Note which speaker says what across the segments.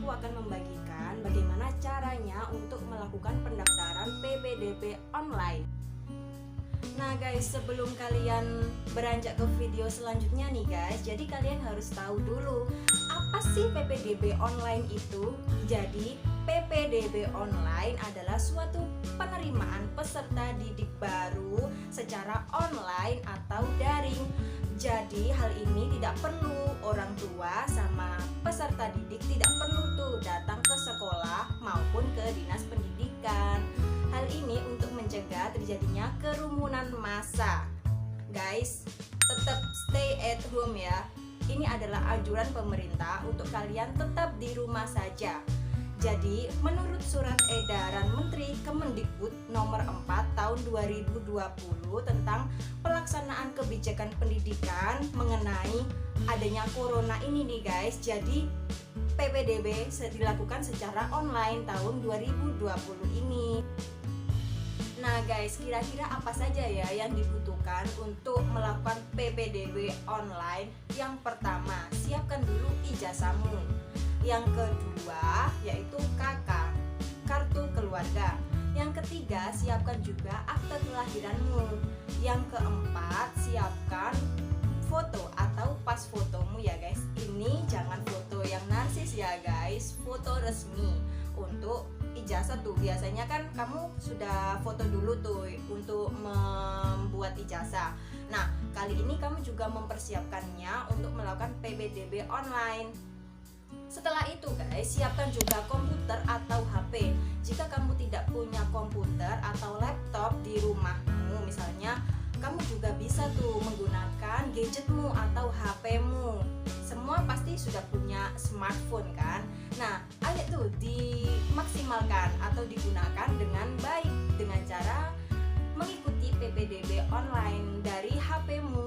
Speaker 1: aku akan membagikan bagaimana caranya untuk melakukan pendaftaran PPDB online. Nah guys, sebelum kalian beranjak ke video selanjutnya nih guys, jadi kalian harus tahu dulu apa sih PPDB online itu. Jadi PPDB online adalah suatu penerimaan peserta didik baru secara online atau daring. Jadi hal ini tidak perlu orang tua sama peserta didik tidak perlu tuh datang ke sekolah maupun ke dinas pendidikan. Hal ini untuk mencegah terjadinya kerumunan massa. Guys, tetap stay at home ya. Ini adalah anjuran pemerintah untuk kalian tetap di rumah saja. Jadi, menurut surat edaran Menteri Kemendikbud nomor 4 tahun 2020 tentang pelaksanaan kebijakan pendidikan mengenai adanya corona ini nih guys. Jadi, PPDB dilakukan secara online tahun 2020 ini. Nah guys, kira-kira apa saja ya yang dibutuhkan untuk melakukan PPDB online? Yang pertama, siapkan dulu ijazahmu. Yang kedua, yaitu KK, kartu keluarga. Yang ketiga, siapkan juga akte kelahiranmu. Yang keempat, siapkan foto atau pas fotomu ya guys. Ini jangan foto yang narsis ya guys, foto resmi. Untuk ijazah tuh biasanya kan kamu sudah foto dulu tuh untuk membuat ijazah. Nah, kali ini kamu juga mempersiapkannya untuk melakukan PPDB online. Setelah itu guys, siapkan juga komputer atau HP. Jika kamu tidak punya komputer atau laptop di rumahmu misalnya, kamu juga bisa tuh menggunakan gadgetmu atau HPmu. Semua pasti sudah punya smartphone kan. Nah, ayo tuh dimaksimalkan atau digunakan dengan baik dengan cara mengikuti PPDB online dari HPmu.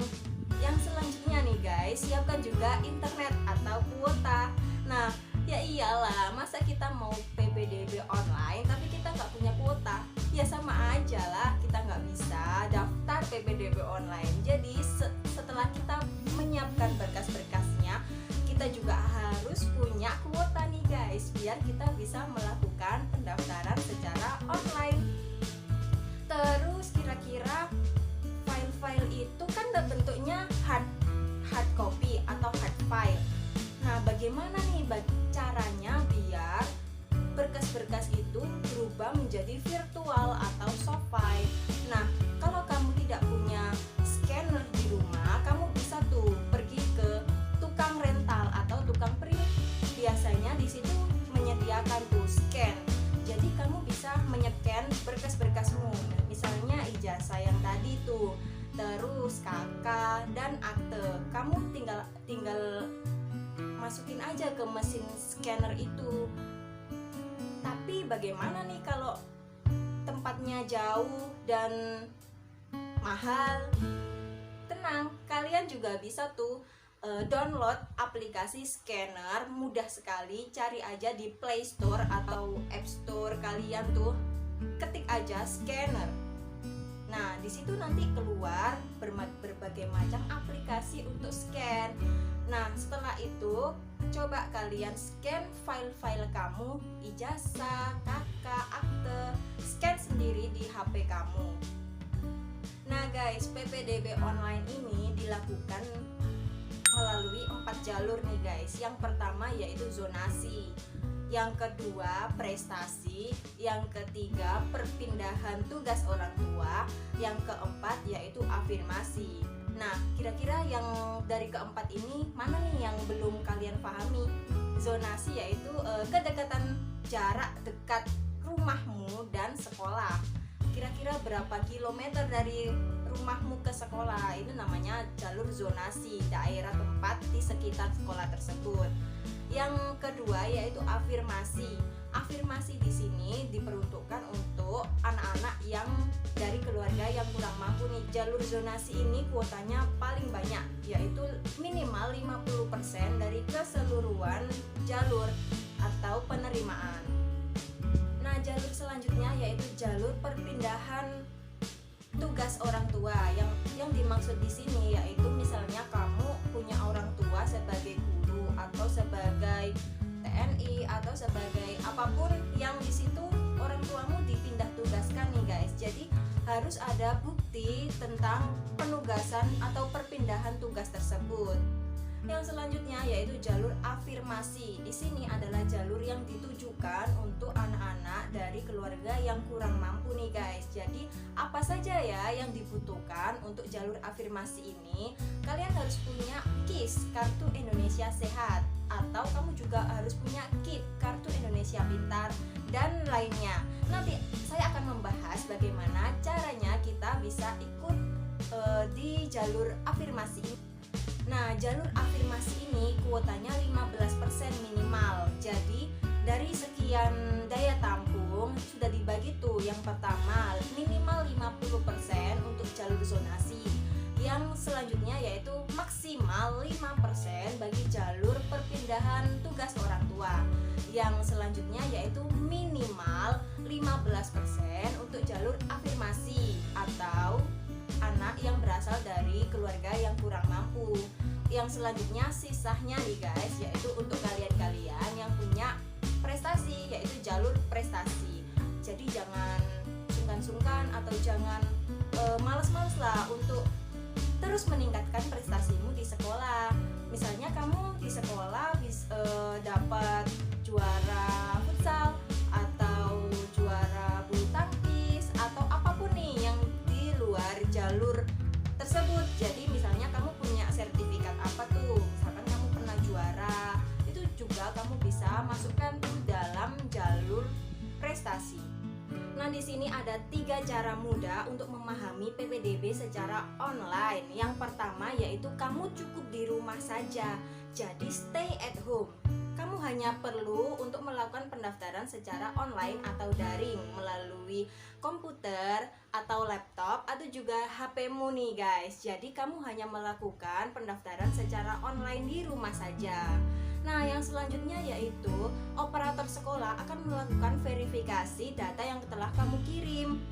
Speaker 1: Yang selanjutnya nih guys, siapkan juga internet atau kuota. Nah, ya iyalah, masa kita mau PPDB online tapi kita nggak punya kuota? Ya sama aja lah, kita nggak bisa daftar PPDB online. Jadi setelah kita menyiapkan berkas-berkasnya, kita juga harus punya kuota nih guys, biar kita bisa melakukan pendaftaran secara online. Terus kira-kira file-file itu kan bentuknya hard copy atau hard file. Nah, bagaimana nih caranya biar berkas-berkas itu berubah menjadi virtual atau soft file? Nah, kalau kamu tidak punya scanner di rumah, kamu bisa tuh pergi ke tukang rental atau tukang print. Biasanya di situ menyediakan tuh scan. Jadi kamu bisa menyekan berkas-berkasmu. Misalnya ijazah yang tadi tuh, terus KK dan akte. Kamu tinggal masukin aja ke mesin scanner itu. Tapi bagaimana nih kalau tempatnya jauh dan mahal? Tenang, kalian juga bisa tuh download aplikasi scanner. Mudah sekali, cari aja di Play Store atau App Store kalian tuh, ketik aja scanner. Nah, di situ nanti keluar berbagai macam aplikasi untuk scan. Nah, setelah itu coba kalian scan file-file kamu, ijazah, KK, akte, scan sendiri di HP kamu. Nah guys, PPDB online ini dilakukan melalui 4 jalur nih guys. Yang pertama yaitu zonasi, yang kedua prestasi, yang ketiga perpindahan tugas orang tua, yang keempat yaitu afirmasi. Nah, kira-kira yang dari keempat ini mana nih yang belum kalian pahami? Zonasi yaitu kedekatan jarak dekat rumahmu dan sekolah. Kira-kira berapa kilometer dari rumahmu ke sekolah? Itu namanya jalur zonasi, daerah tempat di sekitar sekolah tersebut. Yang kedua yaitu afirmasi. Afirmasi di sini diperuntukkan untuk anak-anak yang dari keluarga yang kurang mampu nih. Jalur zonasi ini kuotanya paling banyak, yaitu minimal 50% dari keseluruhan jalur atau penerimaan. Nah, jalur selanjutnya yaitu jalur perpindahan tugas orang tua. Yang dimaksud di sini yaitu misalnya kamu punya orang tua sebagai guru atau sebagai TNI TNI atau sebagai apapun yang di situ orang tuamu dipindah tugaskan nih guys. Jadi harus ada bukti tentang penugasan atau perpindahan tugas tersebut. Yang selanjutnya yaitu jalur afirmasi. Di sini adalah jalur yang ditujukan untuk anak-anak dari keluarga yang kurang mampu nih guys. Jadi apa saja ya yang dibutuhkan untuk jalur afirmasi ini? Kalian harus punya KIS, Kartu Indonesia Sehat, atau kamu juga harus punya KIP, Kartu Indonesia Pintar, dan lainnya. Nanti saya akan membahas bagaimana caranya kita bisa ikut di jalur afirmasi ini. Nah, jalur afirmasi ini kuotanya 15% minimal. Jadi dari sekian daya tampung sudah dibagi tuh. Yang pertama minimal 50% untuk jalur zonasi. Yang selanjutnya yaitu maksimal 5% bagi jalur perpindahan tugas orang tua. Yang selanjutnya yaitu minimal 15% untuk jalur afirmasi atau anak yang berasal dari keluarga yang kurang mampu. Yang selanjutnya sisanya nih guys, yaitu untuk kalian-kalian yang punya prestasi, yaitu jalur prestasi. Jadi jangan sungkan-sungkan atau jangan males-males lah untuk terus meningkatkan prestasimu di sekolah. Misalnya kamu di sekolah dapat juara futsal atau juara bulu tangkis atau apapun nih yang di luar jalur tersebut. Jadi misalnya kamu punya sertifikat apa tuh, misalkan kamu pernah juara, itu juga kamu bisa masukkan tuh dalam jalur prestasi. Nah, di sini ada 3 cara mudah untuk memahami PPDB secara online. Yang pertama yaitu kamu cukup di rumah saja. Jadi stay at home. Kamu hanya perlu untuk melakukan pendaftaran secara online atau daring melalui komputer atau laptop atau juga HP-mu nih guys. Jadi kamu hanya melakukan pendaftaran secara online di rumah saja. Nah, yang selanjutnya yaitu operator sekolah akan melakukan verifikasi data yang telah kamu kirim.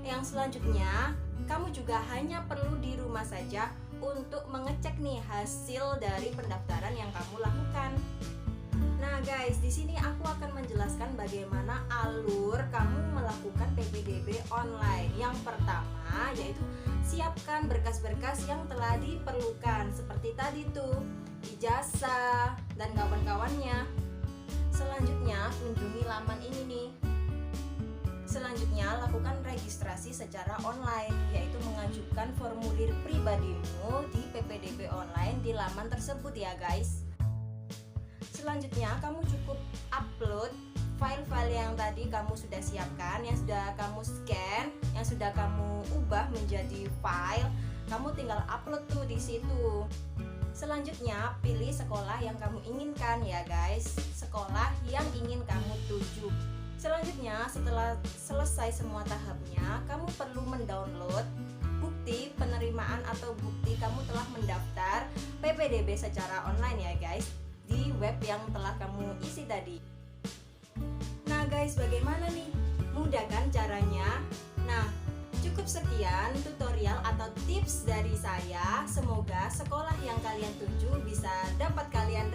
Speaker 1: Yang selanjutnya, kamu juga hanya perlu di rumah saja untuk mengecek nih hasil dari pendaftaran yang kamu lakukan. Nah guys, di sini aku akan menjelaskan bagaimana alur kamu melakukan PPDB online. Yang pertama yaitu siapkan berkas-berkas yang telah diperlukan seperti tadi tuh, ijazah dan kawan-kawannya. Selanjutnya kunjungi laman ini nih. Selanjutnya lakukan registrasi secara online, yaitu mengajukan formulir pribadimu di PPDB online di laman tersebut ya guys. Selanjutnya kamu cukup upload file-file yang tadi kamu sudah siapkan, yang sudah kamu scan, yang sudah kamu ubah menjadi file. Kamu tinggal upload tuh di situ. Selanjutnya pilih sekolah yang kamu inginkan ya guys, sekolah yang ingin kamu tuju. Selanjutnya setelah selesai semua tahapnya, kamu perlu mendownload bukti penerimaan atau bukti kamu telah mendaftar PPDB secara online ya guys, di web yang telah kamu isi tadi. Nah guys, bagaimana nih? Mudah kan caranya? Nah, cukup sekian tutorial atau tips dari saya. Semoga sekolah yang kalian tuju bisa dapat kalian